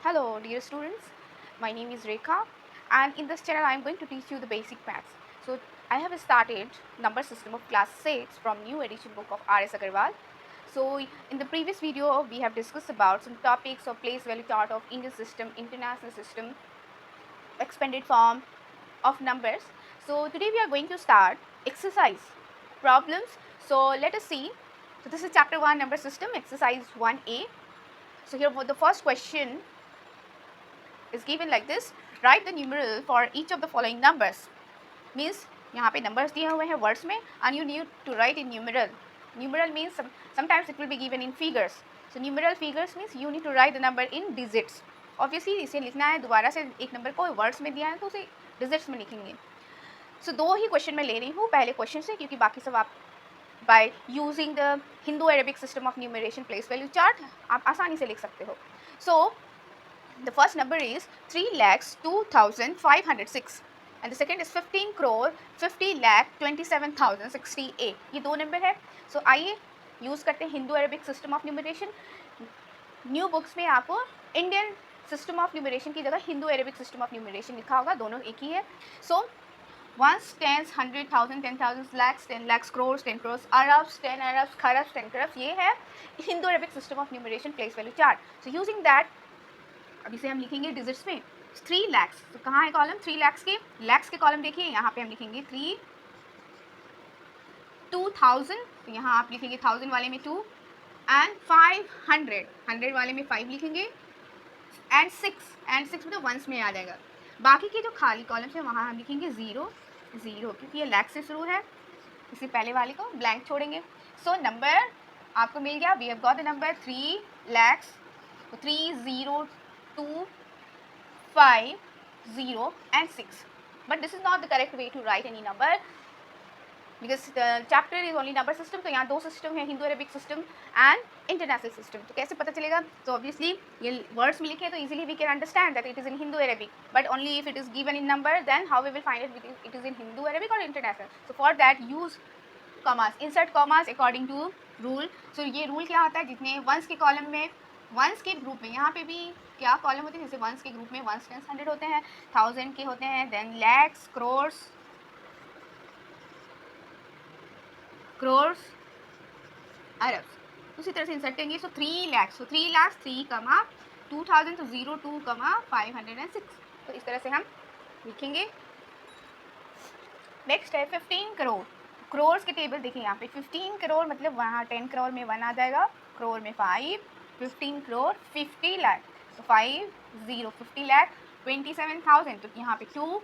Hello dear students, my name is Rekha and in this channel I am going to teach you the basic maths. So I have started number system of class 6 from new edition book of R.S. Agarwal. So in the previous video we have discussed about some topics of place value chart of Indian system, international system, expanded form of numbers. So today we are going to start exercise problems. So let us see. So this is chapter 1 number system exercise 1A. So here for the first question is given like this. Write the numeral for each of the following numbers. Means यहाँ पे numbers दिए हुए हैं words में and you need to write in numeral. Numeral means sometimes it will be given in figures. So numeral figures means you need to write the number in digits. Obviously इसे लिखना है दोबारा से एक नंबर को words में दिया है तो उसे डिजिट्स में लिखेंगे. So दो ही क्वेश्चन मैं ले रही हूँ पहले क्वेश्चन से क्योंकि बाकी सब आप by using the Hindu-Arabic system of numeration place value chart आप आसानी से लिख सकते हो. So the first number is 3,02,506 and the second is 15 crore 50,27,068. ये दो नंबर है. सो आइए यूज़ करते हैं Hindu Arabic system of numeration. New books में आपको इंडियन सिस्टम ऑफ न्यूमरेशन की जगह Hindu Arabic system of numeration लिखा होगा, दोनों एक ही है. सो ones, tens, 100,000, 10,000, lakhs, 10 lakhs, crores, 10 crores, arabs, 10 arabs, kharabs, 10 kharabs. ये है Hindu Arabic system of numeration place value chart. So using that अब इसे हम लिखेंगे डिजिट्स में 3 lakhs. तो कहाँ है कॉलम 3 lakhs के? लैक्स के कॉलम देखिए यहाँ पे हम लिखेंगे 3 2000. तो यहाँ आप लिखेंगे 1000 वाले में 2 एंड 500 100 वाले में 5 लिखेंगे एंड 6 मतलब वंस में आ जाएगा. बाकी के जो खाली कॉलम्स है वहाँ हम लिखेंगे 0 0 क्योंकि ये लैक्स से शुरू है, इसी पहले वाले को ब्लैंक छोड़ेंगे. सो नंबर आपको मिल गया. We have got the number 3 lakhs. 3,0,2,5,0 and 6. But this is not the correct way to write any number because the chapter is only number system. तो यहाँ दो सिस्टम है, Hindu Arabic system and international system. तो कैसे पता चलेगा? तो obviously ये वर्ड्स में लिखे तो easily we can understand that it is in Hindu Arabic, but only if it is given in number then how we will find it is in Hindu Arabic और international. So for that use commas, insert commas according to rule. So ये rule क्या होता है? जितने once के column में, once के group में, यहाँ पे भी क्या कॉलम होते हैं? जैसे वंस के ग्रुप में वंस, टेंस, 100 होते हैं, 1000 के होते हैं, देन लैक्स, क्रोर्स, अरब्स. उसी तरह से इंसर्ट करेंगे. सो 3 lakhs. सो 3 lakhs 3 कमा 2000 तो 0 2 कमा 506. तो इस तरह से हम लिखेंगे. नेक्स्ट है 15 करोड़. क्रोर्स के टेबल देखिए यहाँ पे 15 करोड़ मतलब वहाँ 10 करोड़ में 1 आ जाएगा, करोड़ में 5, 15 करोड़ 50 लाख. तो 5 0 50 लाख 27,000. तो यहाँ पे 2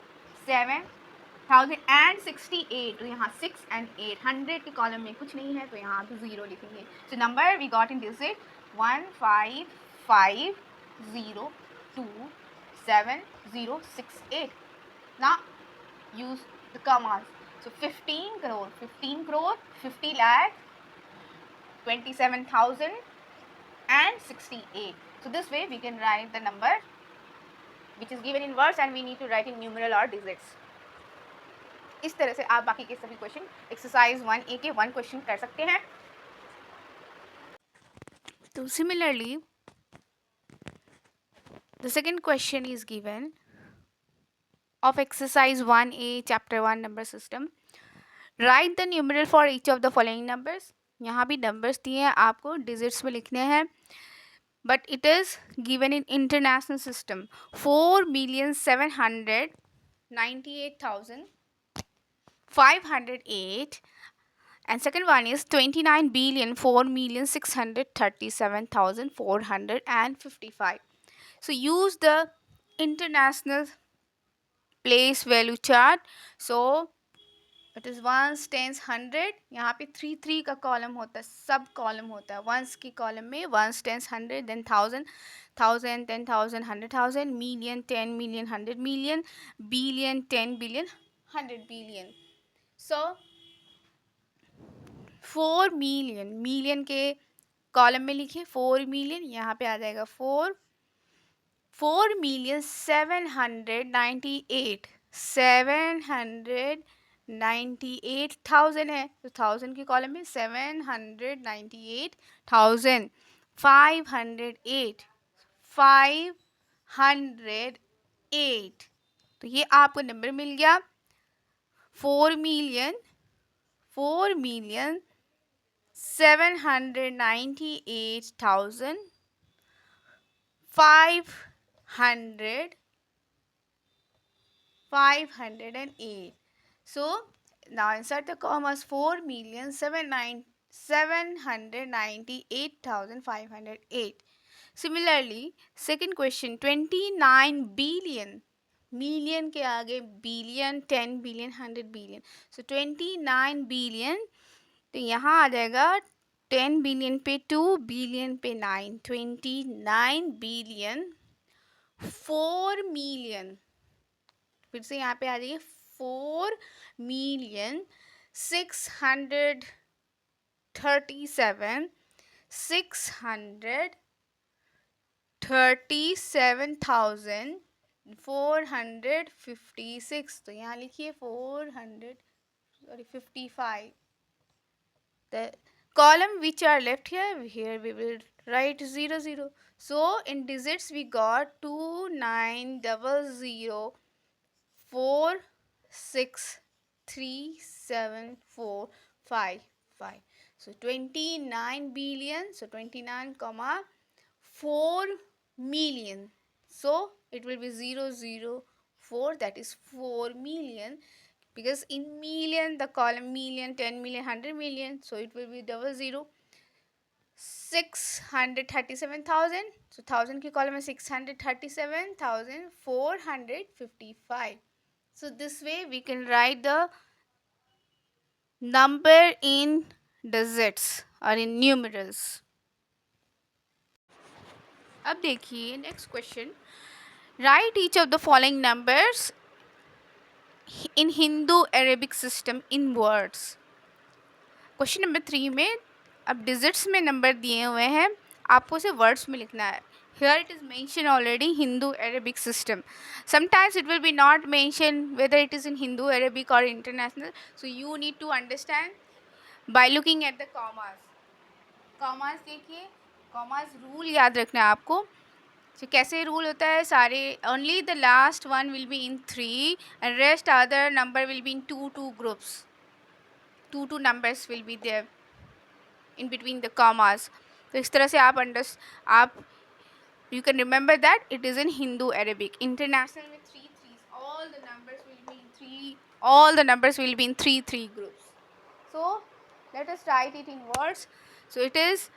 7,000 एंड 68. तो यहाँ 6 एंड 8. 100 के कॉलम में कुछ नहीं है तो यहाँ पे 0 लिखेंगे. So number we got in digit 155,0,2,7,0,6,8. Now use the commas. So 15 crore 50 lakh 27,000 and 68. So this way we can write the number which is given in words and we need to write in numeral or digits. इस तरह से आप बाकी के सभी question exercise 1A के 1 question कर सकते हैं. तो similarly the second question is given of exercise 1A chapter 1 number system. Write the numeral for each of the following numbers. यहाँ भी numbers दिए हैं, आपको digits में लिखने हैं, but it is given in international system 4,798,508 and second one is 29,04,637,455. So use the international place value chart. So it is ones, tens, 100. यहाँ पे 3 3 का कॉलम होता है, सब कॉलम होता है. वंस की कॉलम में ones, tens, 100, then 1000, 1000, 10,000, 100,000, million, 10 million, 100 million, billion, 10 billion, 100 billion. So 4 million, million के कॉलम में लिखिए 4 million. यहाँ पे आ जाएगा 4,798,798,000 है. तो 1000 के कॉलम में 798,000, 508, 5 798। तो ये आपको नंबर मिल गया 4,798,508. So now insert the commas 4,798,508. Similarly, second question 29 billion. Million के आगे बिलियन, 10 बिलियन, 100 बिलियन. सो 29 बिलियन, तो यहाँ आ जाएगा 10 बिलियन पे 2, बिलियन पे 9, 29 बिलियन 4 मिलियन. फिर से यहाँ पे आ जाइए 4 मिलियन 637,456. तो यहाँ लिखिए 55. The column which are left here we will write 0 0. So in digits we got 2900463745. So 29 billion. So 29 comma 4 million. So it will be 004. That is 4 million. Because in million the column million, 10 million, 100 million, so it will be 00. 637,000. So 1000 की column में 637,455. So this way we can write the number in digits or in numerals. अब देखिए next question. Write each of the following numbers in Hindu-Arabic system in words. Question number 3 में अब digits में number दिए हुए हैं, आपको उसे वर्ड्स में लिखना है. Here it is mentioned already Hindu-Arabic system. Sometimes it will be not mentioned whether it is in Hindu-Arabic or international. So you need to understand by looking at the commas. Commas देखिए, commas rule याद रखना है आपको. So कैसे rule होता है सारे, only the last one will be in 3 and rest other number will be in 2 groups. 2 numbers will be there in between the commas. तो इस तरह से आप you can remember that it is in Hindu Arabic. International with 3 3s. All the numbers will be in 3 groups. So let us write it in words. So it is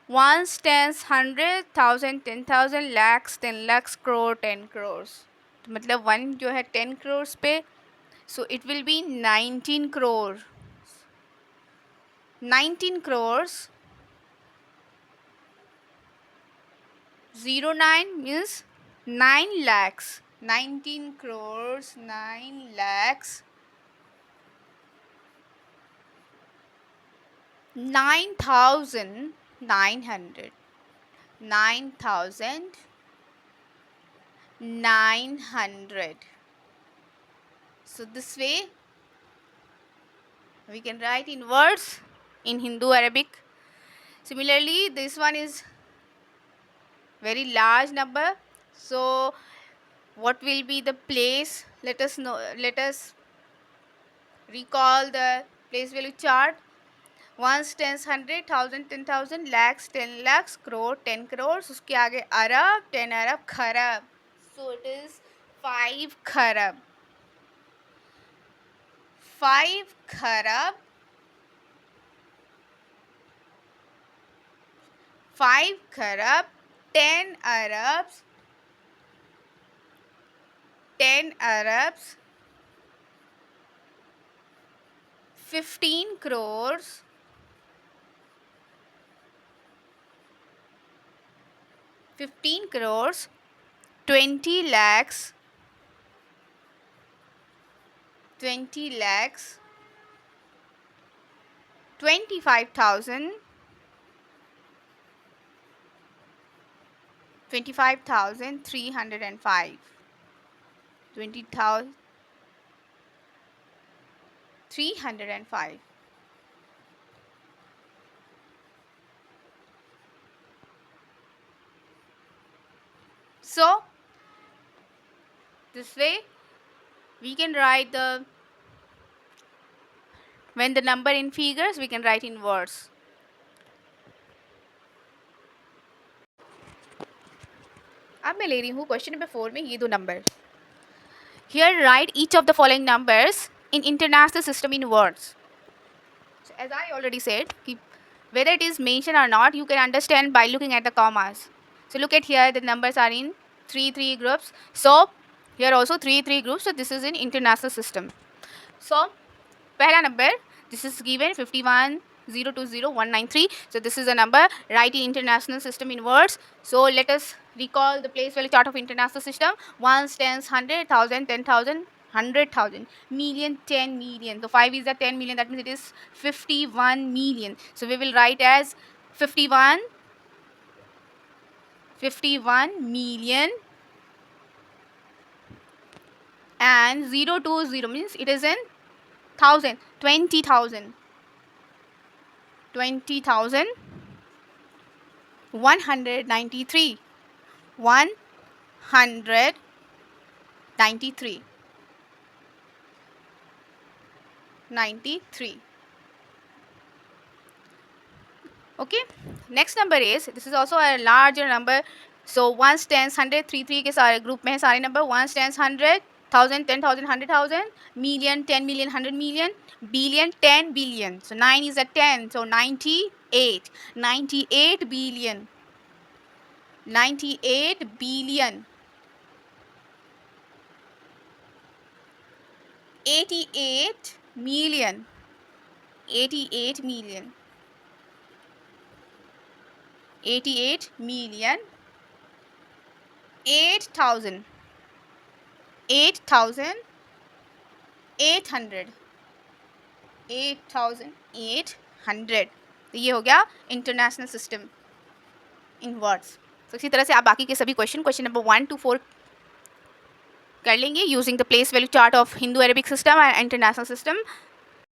ones, tens, hundred, thousand, 10,000, lakhs, 10 lakhs, crore, 10 crores. तो मतलब 1 जो है 10 crores पे, so it will be 19 crore. 19 crores. 09 means 9 lakhs. 19 crores, 9 lakhs, 9,900. 9,900. So this way we can write in words in Hindu Arabic. Similarly, this one is very large number. So what will be the place? Let us recall the place value chart. Ones, tens, 100, 1000, 10,000, lakhs, 10 lakhs, crore, 10 crores. उसके आगे अरब, 10 अरब, खरब. So it is 5 खरब. 5 खरब. 5 खरब. 10 Arabs. 10 Arabs. 15 crores. 15 crores. 20 lakhs. 20 lakhs. 25,000. 25,305. 20,305. So this way we can write when the number in figures, we can write in words. अब मैं ले रही हूँ क्वेश्चन नंबर 4 में ये दो number. Here write each of the following numbers in international system in words. So as I already said, whether it is mentioned or not, you can understand by looking at the commas. So look at here, the numbers are in 3 groups. So here also 3 groups. So this is in international system. So पहला number, this is given 51020193. So this is a number. Write in international system in words. So let us recall the place value chart of international system. Ones, tens, 100, 1000, 10,000, 100,000, million, 10 million. So 5 is the 10 million. That means it is 51 million. So we will write as 51 million, and 020 means it is in 1000, 20,000, 20,000, 193, 193, 93. Okay, next number is, this is also a larger number. So ones, tens, 100, 3 के सारे group में है सारे number. Ones, tens, 100, 1000, 10,000, 100,000, million, 10 million, 100 million, billion, 10 billion. So 9 is a 10, so 98, 98 billion, 98 billion, 88 million, 88 million, 88 million, 8,000, 8,800, 8,800. तो ये हो गया international system in words. तो इसी तरह से आप बाकी के सभी क्वेश्चन नंबर 1 to 4 कर लेंगे using the place value chart of Hindu Arabic system and international system.